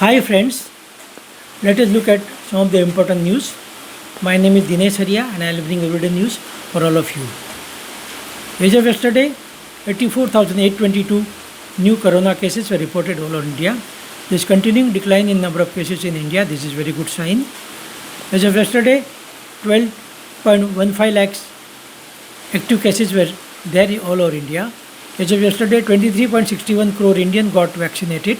Hi friends, let us look at some of the important news. My name is Dinesh Haria and I will bring everyday news for all of you. As of yesterday, 84,822 new corona cases were reported all over India. There is continuing decline in number of cases in India. This is very good sign. As of yesterday, 12.15 lakhs active cases were there all over India. As of yesterday, 23.61 crore Indians got vaccinated.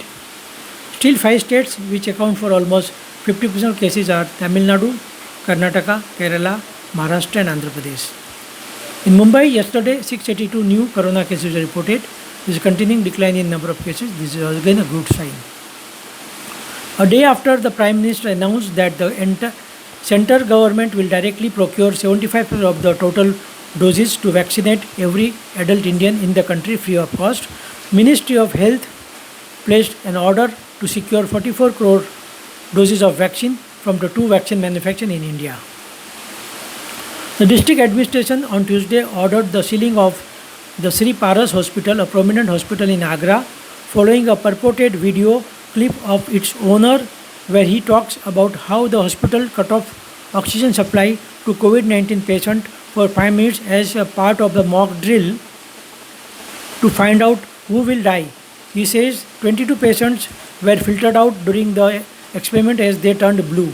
Still, 5 states which account for almost 50% of cases are Tamil Nadu, Karnataka, Kerala, Maharashtra and Andhra Pradesh. In Mumbai, yesterday 682 new corona cases were reported. There is a continuing decline in number of cases. This is again a good sign. A day after the Prime Minister announced that the central government will directly procure 75% of the total doses to vaccinate every adult Indian in the country free of cost, Ministry of Health placed an order to secure 44 crore doses of vaccine from the 2 vaccine manufacturers in India. The district administration on Tuesday ordered the sealing of the Sri Paras Hospital, a prominent hospital in Agra, following a purported video clip of its owner where he talks about how the hospital cut off oxygen supply to COVID-19 patient for 5 minutes as a part of the mock drill to find out who will die. He says 22 patients were filtered out during the experiment as they turned blue.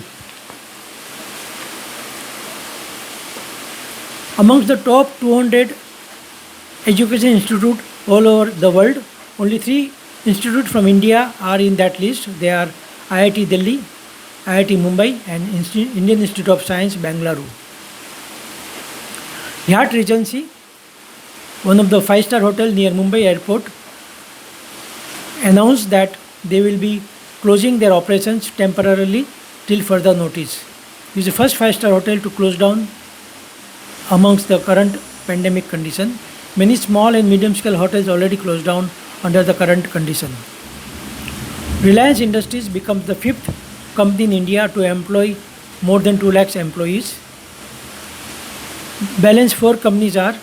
Amongst the top 200 education institutes all over the world, only 3 institutes from India are in that list. They are IIT Delhi, IIT Mumbai and Indian Institute of Science, Bangalore. Hyatt Regency, one of the 5-star hotel near Mumbai airport, announced that they will be closing their operations temporarily till further notice. This is the first 5-star hotel to close down amongst the current pandemic condition. Many small and medium scale hotels already closed down under the current condition. Reliance Industries becomes the 5th company in India to employ more than 2 lakhs employees. Balance 4 companies are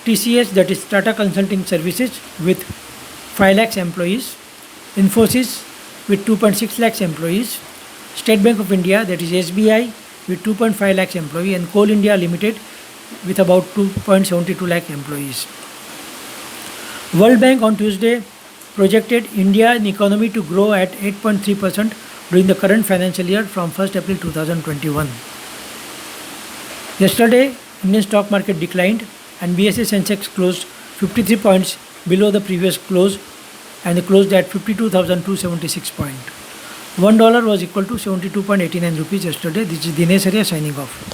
TCS, that is Tata Consulting Services, with 5 lakhs employees, Infosys with 2.6 lakhs employees, State Bank of India, that is SBI, with 2.5 lakhs employees, and Coal India Limited with about 2.72 lakh employees. World Bank on Tuesday projected Indian economy to grow at 8.3% during the current financial year from 1st April 2021. Yesterday, Indian stock market declined and BSE Sensex closed 53 points below the previous close and closed at 52,276 points. $1 was equal to 72.89 rupees yesterday. This is Dinesh Haria signing off.